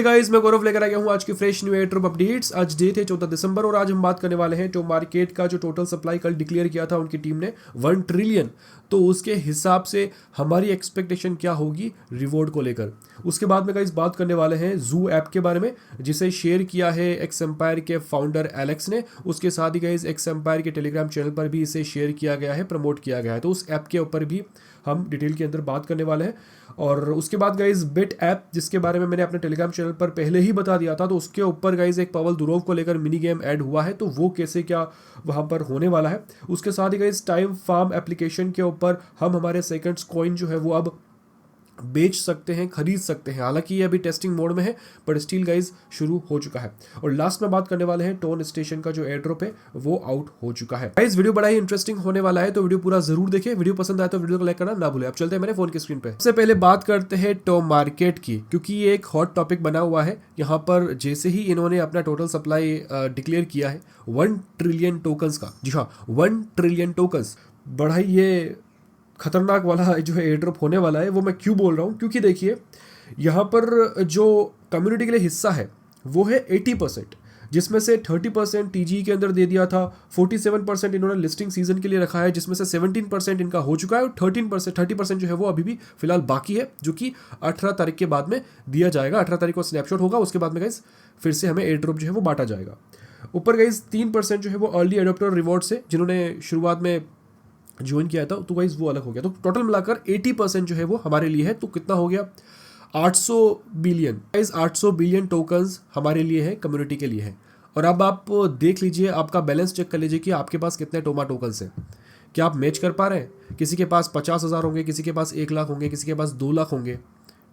Guys, मैं गौरव लेकर आ गया हूँ आज की फ्रेश न्यू एयरड्रॉप अपडेट्स। आज डे थे 14 दिसंबर और आज हम बात करने वाले हैं तो मार्केट का जो टोटल सप्लाई कल डिक्लेयर किया था उनकी टीम ने 1 ट्रिलियन। तो उसके हिसाब से हमारी एक्सपेक्टेशन क्या होगी रिवॉर्ड को लेकर। उसके बाद में गाइस बात करने वाले हैं जू ऐप के बारे में, जिसे शेयर किया है एक्स एम्पायर के फाउंडर एलेक्स ने। उसके साथ ही गाइस एक्स एम्पायर के टेलीग्राम चैनल पर भी इसे शेयर किया गया है, प्रमोट किया गया है। तो उस ऐप के ऊपर भी हम डिटेल के अंदर बात करने वाले हैं। और उसके बाद गाइज बिट ऐप, जिसके बारे में मैंने अपने टेलीग्राम चैनल पर पहले ही बता दिया था, तो उसके ऊपर गाइज एक पवल दुरोव को लेकर मिनी गेम ऐड हुआ है, तो वो कैसे क्या वहाँ पर होने वाला है। उसके साथ ही गाइज टाइम फार्म एप्लीकेशन के ऊपर हम हमारे सेकंड्स कॉइन जो है वो अब बेच सकते हैं, खरीद सकते हैं। हालांकि ये अभी टेस्टिंग मोड में है, पर स्टील गाइज शुरू हो चुका है। और लास्ट में बात करने वाले हैं टोन स्टेशन का जो एयर ड्रॉप है वो आउट हो चुका है। गाइज वीडियो बड़ा ही इंटरेस्टिंग होने वाला है, तो वीडियो पूरा जरूर देखें। वीडियो पसंद आए तो वीडियो को लाइक करना ना भूलें। अब चलते हैं मेरे फोन की स्क्रीन पे। सबसे पहले बात करते हैं टॉप मार्केट की, क्योंकि ये एक हॉट टॉपिक बना हुआ है। यहाँ पर जैसे ही इन्होंने अपना टोटल सप्लाई डिक्लेयर किया है 1 ट्रिलियन टोकन्स का, जी हाँ 1 ट्रिलियन टोकन्स, बड़ा ही ये खतरनाक वाला जो है एयर ड्रॉप होने वाला है। वो मैं क्यों बोल रहा हूँ, क्योंकि देखिए यहाँ पर जो कम्युनिटी के लिए हिस्सा है वो है 80%, जिसमें से 30% टीजी के अंदर दे दिया था, 47% इन्होंने लिस्टिंग सीजन के लिए रखा है, जिसमें से 17% इनका हो चुका है और 30% जो है वो अभी भी फिलहाल बाकी है, जो कि 18 तारीख के बाद में दिया जाएगा। 18 तारीख को स्नैपशॉट होगा, उसके बाद में गाइस फिर से हमें एयर ड्रॉप जो है वो बांटा जाएगा। ऊपर गाइस 3% जो है वो अर्ली एडोप्टर रिवॉर्ड से, जिन्होंने शुरुआत में ज्वाइन किया था, तो गाइस वो अलग हो गया। तो टोटल मिलाकर 80% जो है वो हमारे लिए है। तो कितना हो गया 800 बिलियन। गाइस 800 बिलियन टोकन्स हमारे लिए है, कम्युनिटी के लिए है। और अब आप देख लीजिए, आपका बैलेंस चेक कर लीजिए कि आपके पास कितने टोमा टोकन्स हैं। क्या आप मैच कर पा रहे हैं? किसी के पास 50,000 होंगे, किसी के पास 1 लाख होंगे, किसी के पास 2 लाख होंगे।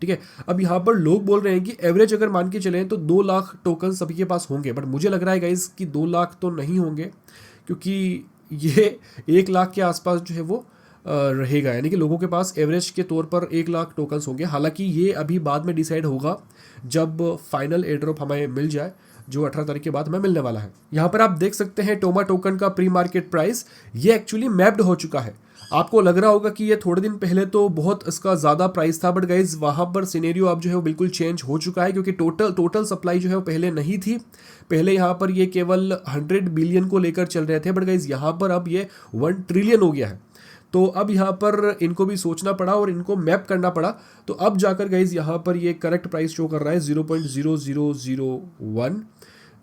ठीक है, अब यहाँ पर लोग बोल रहे हैं कि एवरेज अगर मान के चलें तो 2 लाख टोकन सभी के पास होंगे, बट मुझे लग रहा है गाइस कि 2 लाख तो नहीं होंगे, क्योंकि ये 1 लाख के आसपास जो है वो रहेगा। यानी कि लोगों के पास एवरेज के तौर पर 1 लाख टोकन्स होंगे। हालांकि ये अभी बाद में डिसाइड होगा जब फाइनल एयर ड्रॉप हमें मिल जाए, जो 18 तारीख के बाद हमें मिलने वाला है। यहाँ पर आप देख सकते हैं टोमा टोकन का प्री मार्केट प्राइस, ये एक्चुअली मैप्ड हो चुका है। आपको लग रहा होगा कि ये थोड़े दिन पहले तो बहुत इसका ज़्यादा प्राइस था, बट गाइज वहाँ पर सिनेरियो अब जो है वो बिल्कुल चेंज हो चुका है, क्योंकि टोटल सप्लाई जो है वो पहले नहीं थी। पहले यहाँ पर ये केवल 100 बिलियन को लेकर चल रहे थे, बट गाइज यहाँ पर अब ये 1 ट्रिलियन हो गया है। तो अब यहाँ पर इनको भी सोचना पड़ा और इनको मैप करना पड़ा। तो अब जाकर गाइज यहाँ पर ये करेक्ट प्राइस शो कर रहा है 0.0001,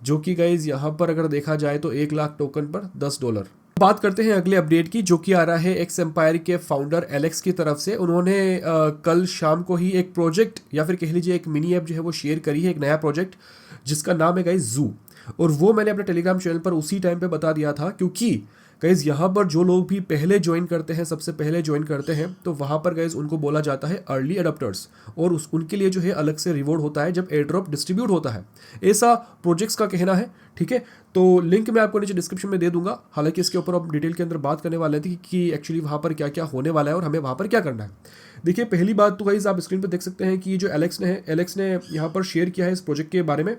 जो कि गाइज यहाँ पर अगर देखा जाए तो 1 लाख टोकन पर $10। बात करते हैं अगले अपडेट की, जो कि आ रहा है एक्स एम्पायर के फाउंडर एलेक्स की तरफ से। उन्होंने कल शाम को ही एक प्रोजेक्ट, या फिर कह लीजिए एक मिनी ऐप जो है वो शेयर करी है, एक नया प्रोजेक्ट जिसका नाम है गाइज जू। और वो मैंने अपने टेलीग्राम चैनल पर उसी टाइम पे बता दिया था, क्योंकि गाइज यहाँ पर जो लोग भी पहले ज्वाइन करते हैं, सबसे पहले ज्वाइन करते हैं, तो वहाँ पर गाइज उनको बोला जाता है अर्ली अडॉप्टर्स, और उनके लिए जो है अलग से रिवॉर्ड होता है जब एयर ड्रॉप डिस्ट्रीब्यूट होता है। ऐसा प्रोजेक्ट्स का कहना है, ठीक है। तो लिंक मैं आपको नीचे डिस्क्रिप्शन में दे दूंगा। हालांकि इसके ऊपर हम डिटेल के अंदर बात करने वाले थे कि एक्चुअली वहाँ पर क्या क्या होने वाला है और हमें वहाँ पर क्या करना है। देखिए, पहली बात तो गाइज आप स्क्रीन पर देख सकते हैं कि जो एलेक्स ने यहाँ पर शेयर किया है इस प्रोजेक्ट के बारे में।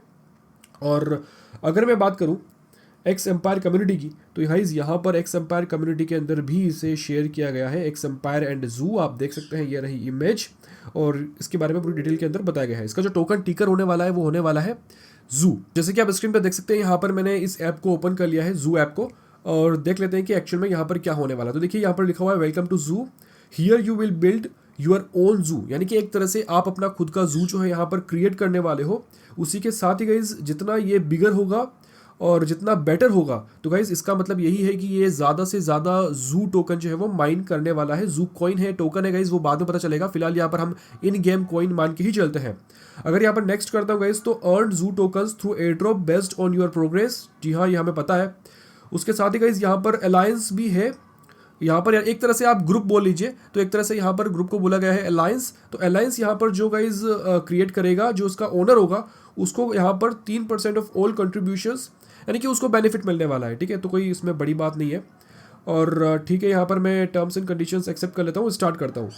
और अगर मैं बात करूँ एक्स एम्पायर कम्युनिटी की, तो यहाँ पर एक्स एम्पायर कम्युनिटी के अंदर भी इसे शेयर किया गया है, एक्स एम्पायर एंड जू। आप देख सकते हैं ये रही इमेज, और इसके बारे में पूरी डिटेल के अंदर बताया गया है। इसका जो टोकन टिकर होने वाला है वो होने वाला है जू। जैसे कि आप स्क्रीन पर देख सकते हैं, यहाँ पर मैंने इस ऐप को ओपन कर लिया है, जू ऐप को, और देख लेते हैं कि एक्चुअल में यहाँ पर क्या होने वाला है। तो देखिए यहाँ पर लिखा हुआ है welcome to zoo, here you will build your own zoo. यानी कि एक तरह से आप अपना खुद का जू जो है यहाँ पर क्रिएट करने वाले हो। उसी के साथ ही गाइज जितना ये बिगर होगा और जितना बेटर होगा, तो गाइज इसका मतलब यही है कि ये ज़्यादा से ज़्यादा जू टोकन जो है वो माइन करने वाला है। जू कॉइन है, टोकन है गाइज, वो बाद में पता चलेगा। फिलहाल यहाँ पर हम इन गेम कॉइन मान के ही चलते हैं। अगर यहाँ पर नेक्स्ट करता हूँ गाइज, तो earn zoo tokens through airdrop based on your progress. जी हाँ, ये हमें पता है। उसके साथ ही गाइज यहाँ पर अलायंस भी है। यहाँ पर एक तरह से आप ग्रुप बोल लीजिए, तो एक तरह से यहाँ पर ग्रुप को बोला गया है अलायंस। तो अलायंस यहाँ पर जो गाइज क्रिएट करेगा, जो उसका ओनर होगा, उसको यहाँ पर 3% ऑफ ऑल कंट्रीब्यूशंस, यानी कि उसको बेनिफिट मिलने वाला है। ठीक है, तो कोई इसमें बड़ी बात नहीं है। और ठीक है, यहाँ पर मैं टर्म्स एंड कंडीशंस एक्सेप्ट कर लेता हूँ, स्टार्ट करता हूँ।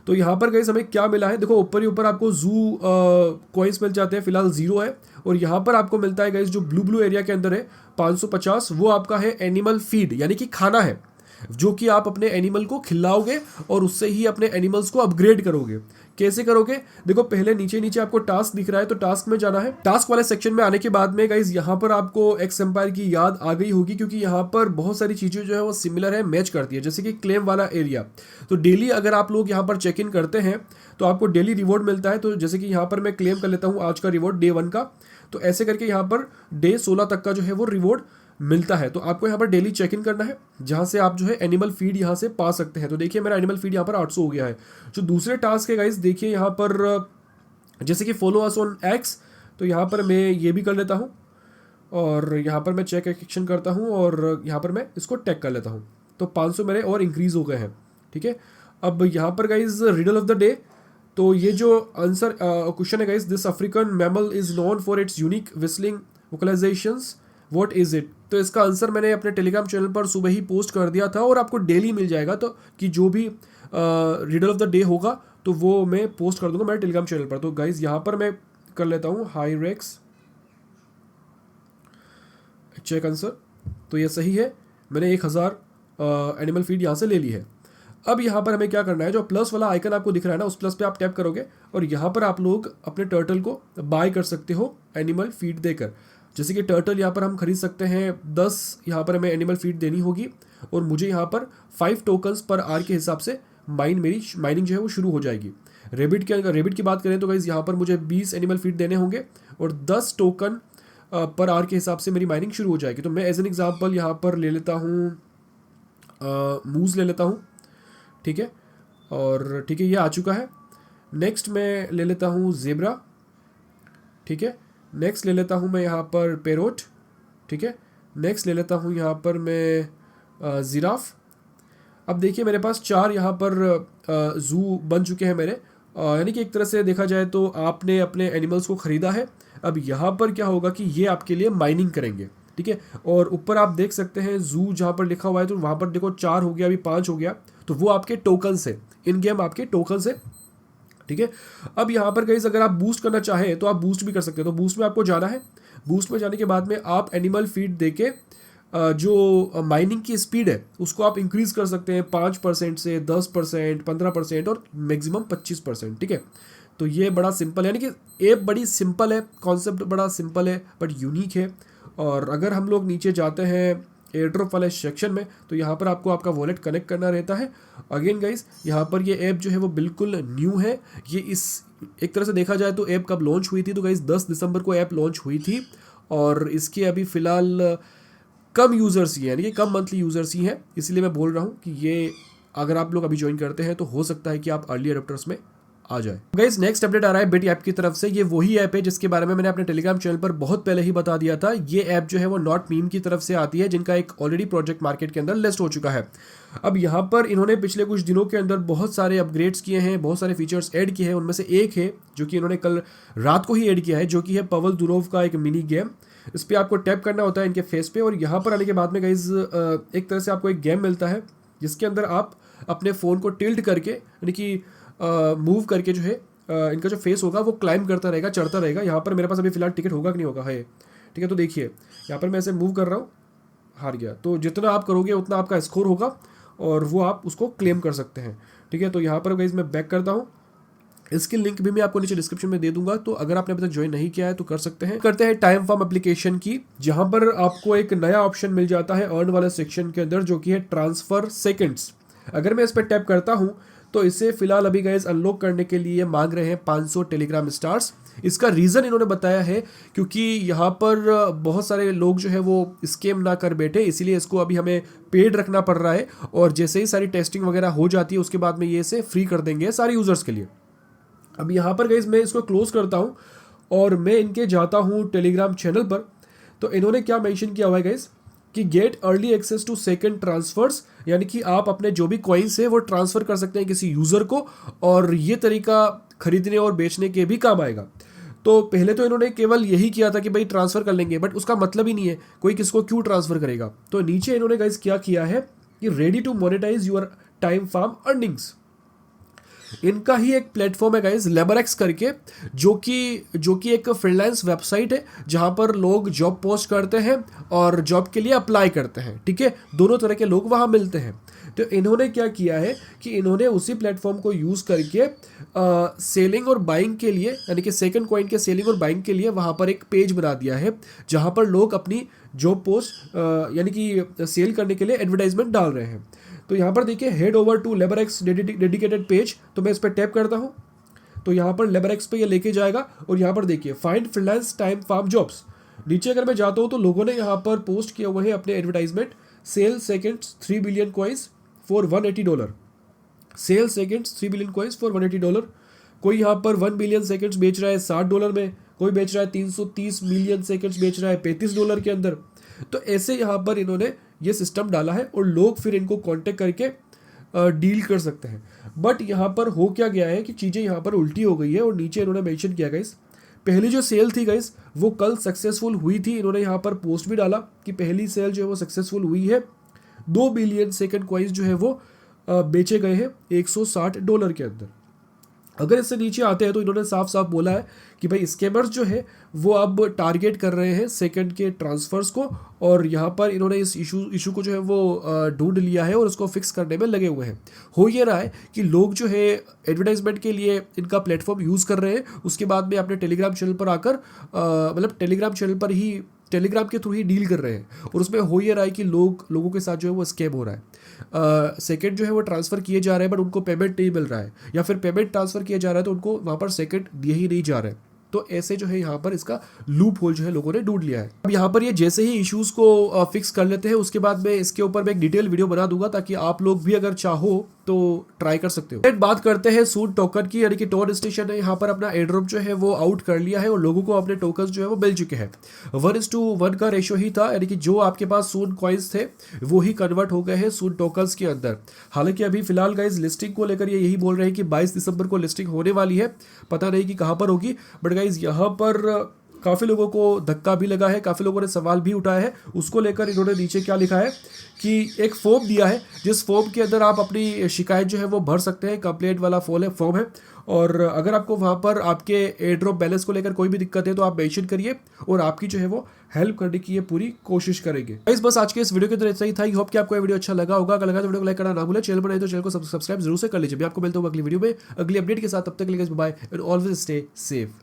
तो यहाँ पर गाइस हमें क्या मिला है, देखो ऊपर ही ऊपर आपको जू कॉइन्स मिल जाते हैं, फिलहाल 0 है। और यहाँ पर आपको मिलता है गाइस जो ब्लू एरिया के अंदर है 550, वो आपका है एनिमल फीड, यानी कि खाना है। जो कि आप अपने एनिमल को खिलाओगे और उससे ही अपने एनिमल्स को अपग्रेड करोगे। कैसे करोगे? देखो, पहले नीचे नीचे आपको टास्क दिख रहा है, तो टास्क में जाना है। टास्क वाले सेक्शन में आने के बाद में गाइज यहाँ पर आपको एक्स एम्पायर की याद आ गई होगी, क्योंकि यहाँ पर बहुत सारी चीज़ें जो है वो सिमिलर है, मैच करती है। जैसे कि क्लेम वाला एरिया, तो डेली अगर आप लोग यहाँ पर चेक इन करते हैं तो आपको डेली रिवॉर्ड मिलता है। तो जैसे कि यहाँ पर मैं क्लेम कर लेता हूँ आज का रिवॉर्ड डे 1 का, तो ऐसे करके यहाँ पर डे 16 तक का जो है वो रिवॉर्ड मिलता है। तो आपको यहाँ पर डेली चेक इन करना है, जहाँ से आप जो है एनिमल फीड यहाँ से पा सकते हैं। तो देखिए मेरा एनिमल फीड यहाँ पर 800 हो गया है। जो दूसरे टास्क है गाइस, देखिए यहाँ पर जैसे कि फॉलो अस ऑन एक्स, तो यहाँ पर मैं ये भी कर लेता हूँ और यहाँ पर मैं चेक एक्शन करता हूँ और यहाँ पर मैं इसको टैग कर लेता हूँ। तो 500 मेरे और इंक्रीज हो गए हैं। ठीक है, अब यहाँ पर guys riddle of the day, तो ये जो आंसर क्वेश्चन है guys, this African mammal is known for its unique whistling vocalisations, what is it? तो इसका आंसर मैंने अपने टेलीग्राम चैनल पर सुबह ही पोस्ट कर दिया था और आपको डेली मिल जाएगा। तो कि जो भी रिडल ऑफ द डे होगा तो वो मैं पोस्ट कर दूंगा मेरे टेलीग्राम चैनल पर। तो गाइज यहाँ पर मैं कर लेता हूँ हाई रेक्स चेक आंसर, तो ये सही है। मैंने 1000 एनिमल फीड यहाँ से ले ली है। अब यहाँ पर हमें क्या करना है, जो प्लस वाला आइकन आपको दिख रहा है ना, उस प्लस पे आप टैप करोगे और यहाँ पर आप लोग अपने टर्टल को बाय कर सकते हो एनिमल फीड देकर। जैसे कि टर्टल यहाँ पर हम खरीद सकते हैं 10, यहाँ पर हमें एनिमल फीड देनी होगी और मुझे यहाँ पर 5 टोकन्स पर आर के हिसाब से मेरी माइनिंग जो है वो शुरू हो जाएगी। रेबिट की बात करें तो गाइस यहाँ पर मुझे 20 एनिमल फीड देने होंगे और 10 टोकन पर आर के हिसाब से मेरी माइनिंग शुरू हो जाएगी। तो मैं एज एन एग्जाम्पल यहाँ पर ले लेता हूँ मूज ले लेता हूँ। ठीक है, और ठीक है ये आ चुका है। नेक्स्ट मैं ले लेता हूँ जेब्रा। ठीक है, नेक्स्ट ले लेता हूँ मैं यहाँ पर पेरोट। ठीक है, नेक्स्ट ले लेता हूँ यहाँ पर मैं जिराफ। अब देखिए मेरे पास 4 यहाँ पर जू बन चुके हैं मेरे, यानी कि एक तरह से देखा जाए तो आपने अपने एनिमल्स को ख़रीदा है। अब यहाँ पर क्या होगा कि ये आपके लिए माइनिंग करेंगे। ठीक है, और ऊपर आप देख सकते हैं जू जहाँ पर लिखा हुआ है, तो वहाँ पर देखो 4 हो गया, अभी 5 हो गया, तो वो आपके टोकन्स है, इन गेम आपके टोकन्स है। ठीक है, अब यहाँ पर गाइस अगर आप बूस्ट करना चाहें तो आप बूस्ट भी कर सकते हैं। तो बूस्ट में आपको जाना है, बूस्ट में जाने के बाद में आप एनिमल फीड देके जो माइनिंग की स्पीड है उसको आप इंक्रीज़ कर सकते हैं 5% से 10%, 15% और मैक्सिमम 25%। ठीक है, तो ये बड़ा सिंपल है, यानी कि ऐप बड़ी सिंपल है, कॉन्सेप्ट बड़ा सिंपल है बट यूनिक है। और अगर हम लोग नीचे जाते हैं एयर ड्रॉप वाले सेक्शन में, तो यहाँ पर आपको आपका वॉलेट कनेक्ट करना रहता है। अगेन गाइस यहाँ पर ये ऐप जो है वो बिल्कुल न्यू है। ये इस एक तरह से देखा जाए तो ऐप कब लॉन्च हुई थी, तो गाइस 10 दिसंबर को ऐप लॉन्च हुई थी और इसके अभी फ़िलहाल कम यूज़र्स ही हैं, यानी कि कम मंथली यूज़र्स ही हैं। इसलिए मैं बोल रहा हूँ कि ये अगर आप लोग अभी ज्वाइन करते हैं तो हो सकता है कि आप अर्ली अडॉप्टर्स में आ जाए। गाइस नेक्स्ट अपडेट आ रहा है बिट ऐप की तरफ से। ये वही ऐप है जिसके बारे में मैंने अपने टेलीग्राम चैनल पर बहुत पहले ही बता दिया था। ये ऐप जो है वो नॉट मीम की तरफ से आती है, जिनका एक ऑलरेडी प्रोजेक्ट मार्केट के अंदर लिस्ट हो चुका है। अब यहाँ पर इन्होंने पिछले कुछ दिनों के अंदर बहुत सारे अपग्रेड्स किए हैं, बहुत सारे फीचर्स ऐड किए हैं। उनमें से एक है जो कि इन्होंने कल रात को ही ऐड किया है, जो कि है पवल दुरोव का एक मिनी गेम। इस पर आपको टैप करना होता है इनके फेस पे और यहाँ पर आने के बाद में गाइज एक तरह से आपको एक गेम मिलता है जिसके अंदर आप अपने फ़ोन को टिल्ट करके, यानी कि मूव करके जो है इनका जो फेस होगा वो क्लाइंब करता रहेगा, चढ़ता रहेगा। यहाँ पर मेरे पास अभी फिलहाल टिकट होगा कि नहीं होगा है। ठीक है, तो देखिए यहाँ पर मैं ऐसे मूव कर रहा हूँ, हार गया। तो जितना आप करोगे उतना आपका स्कोर होगा और वो आप उसको क्लेम कर सकते हैं। ठीक है, तो यहाँ पर गाइज मैं बैक करता हूँ। इसकी लिंक भी मैं आपको नीचे डिस्क्रिप्शन में दे दूंगा, तो अगर आपने अभी तक ज्वाइन नहीं किया है तो कर सकते हैं। करते हैं टाइम फार्म एप्लीकेशन की, जहां पर आपको एक नया ऑप्शन मिल जाता है अर्न वाले सेक्शन के अंदर, जो कि है ट्रांसफर सेकंड्स। अगर मैं इस पर टैप करता हूं तो इसे फिलहाल अभी गाइस अनलॉक करने के लिए मांग रहे हैं 500 टेलीग्राम स्टार्स। इसका रीज़न इन्होंने बताया है क्योंकि यहाँ पर बहुत सारे लोग जो है वो स्कैम ना कर बैठे, इसीलिए इसको अभी हमें पेड रखना पड़ रहा है। और जैसे ही सारी टेस्टिंग वगैरह हो जाती है उसके बाद में ये इसे फ्री कर देंगे सारे यूजर्स के लिए। अब यहाँ पर गाइस मैं इसको क्लोज करता हूँ और मैं इनके जाता हूँ टेलीग्राम चैनल पर। तो इन्होंने क्या मेंशन किया हुआ है गाइस कि get early access to second transfers, यानी कि आप अपने जो भी कॉइन्स है वो ट्रांसफ़र कर सकते हैं किसी यूज़र को, और ये तरीका खरीदने और बेचने के भी काम आएगा। तो पहले तो इन्होंने केवल यही किया था कि भाई ट्रांसफ़र कर लेंगे, बट उसका मतलब ही नहीं है, कोई किसको क्यों ट्रांसफ़र करेगा। तो नीचे इन्होंने गाइस क्या किया है कि ready to monetise your time farm earnings. इनका ही एक प्लेटफॉर्म है गाइस लेबरएक्स करके, जो कि एक फ्रीलांस वेबसाइट है जहां पर लोग जॉब पोस्ट करते हैं और जॉब के लिए अप्लाई करते हैं। ठीक है, दोनों तरह के लोग वहां मिलते हैं। तो इन्होंने क्या किया है कि इन्होंने उसी प्लेटफॉर्म को यूज़ करके सेलिंग और बाइंग के लिए, यानी कि सेकंड कॉइन के सेलिंग और बाइंग के लिए वहाँ पर एक पेज बना दिया है जहाँ पर लोग अपनी जॉब पोस्ट यानी कि सेल करने के लिए एडवर्टाइजमेंट डाल रहे हैं। तो यहाँ पर देखिए head over to LaborX dedicated page, तो मैं इस पर टैप करता हूँ तो यहाँ पर लेबरएक्स पे ये लेके जाएगा और यहाँ पर देखिए find freelance time farm jobs. नीचे अगर मैं जाता हूँ तो लोगों ने यहाँ पर पोस्ट किए हुए हैं अपने advertisement, sell seconds 3 billion coins for $180, sell seconds 3 billion coins for $180। कोई यहाँ पर 1 बिलियन सेकेंड्स बेच रहा है $60 में, कोई बेच रहा है 330 मिलियन सेकेंड्स बेच रहा है $35 के अंदर। तो ऐसे यहाँ पर इन्होंने ये सिस्टम डाला है और लोग फिर इनको कांटेक्ट करके डील कर सकते हैं। बट यहाँ पर हो क्या गया है कि चीज़ें यहाँ पर उल्टी हो गई है और नीचे इन्होंने मेंशन किया गाइस, पहली जो सेल थी गाइस वो कल सक्सेसफुल हुई थी। इन्होंने यहाँ पर पोस्ट भी डाला कि पहली सेल जो है वो सक्सेसफुल हुई है, 2 बिलियन सेकंड कॉइन्स जो है वो बेचे गए हैं $160 के अंदर। अगर इससे नीचे आते हैं तो इन्होंने साफ साफ बोला है कि भाई स्कैमर्स जो है वो अब टारगेट कर रहे हैं सेकंड के ट्रांसफर्स को, और यहाँ पर इन्होंने इस इशू को जो है वो ढूंढ लिया है और उसको फिक्स करने में लगे हुए हैं। हो ये रहा है कि लोग जो है एडवर्टाइजमेंट के लिए इनका प्लेटफॉर्म यूज़ कर रहे हैं, उसके बाद में अपने टेलीग्राम चैनल पर आकर मतलब टेलीग्राम चैनल पर ही टेलीग्राम के थ्रू ही डील कर रहे हैं, और उसमें हो ये रहा है कि लोगों के साथ जो है वो स्कैम हो रहा है। सेकंड जो है वो ट्रांसफ़र किए जा रहे हैं बट उनको पेमेंट नहीं मिल रहा है, या फिर पेमेंट ट्रांसफ़र किया जा रहा है तो उनको वहाँ पर सेकंड दिए ही नहीं जा रहे हैं। तो ऐसे जो है यहाँ पर इसका लूप होल जो है लोगों ने ढूंढ लिया है। अब यहाँ पर ये जैसे ही इश्यूज को फिक्स कर लेते हैं उसके बाद में इसके ऊपर मैं एक डिटेल वीडियो बना दूंगा ताकि आप लोग भी अगर चाहो तो ट्राई कर सकते हो। बात करते हैं सून टोकन की, यानी कि टोन स्टेशन ने यहाँ पर अपना एयरड्रॉप जो है वो आउट कर लिया है और लोगों को अपने टोकन जो है वो मिल चुके हैं। 1:1 का रेशो ही था, यानी कि जो आपके पास सून कॉइन्स थे वो ही कन्वर्ट हो गए हैं सून टोकन्स के अंदर। हालांकि अभी फिलहाल गाइस लिस्टिंग को लेकर ये यही बोल रहे हैं कि 22 दिसंबर को लिस्टिंग होने वाली है, पता नहीं कि कहाँ पर होगी। बट गाइस यहाँ पर काफ़ी लोगों को धक्का भी लगा है, काफ़ी लोगों ने सवाल भी उठाया है। उसको लेकर इन्होंने नीचे क्या लिखा है कि एक फॉर्म दिया है जिस फॉर्म के अंदर आप अपनी शिकायत जो है वो भर सकते हैं, कंप्लेंट वाला फॉर्म है। और अगर आपको वहाँ पर आपके एयर ड्रॉप बैलेंस को लेकर कोई भी दिक्कत है तो आप मेंशन करिए और आपकी जो है वो हेल्प करने की ये पूरी कोशिश करेंगे। बस आज के इस वीडियो के अंदर इतना ही था। आई होप कि आपको ये वीडियो अच्छा लगा होगा। अगर लगा तो वीडियो को लाइक करना ना भूलें, चैनल बनाए तो चैनल को सब्सक्राइब जरूर से कर लीजिए। मैं आपको मिलता हूँ अगली वीडियो में अगली अपडेट के साथ। तब तक के लिए bye and always stay safe.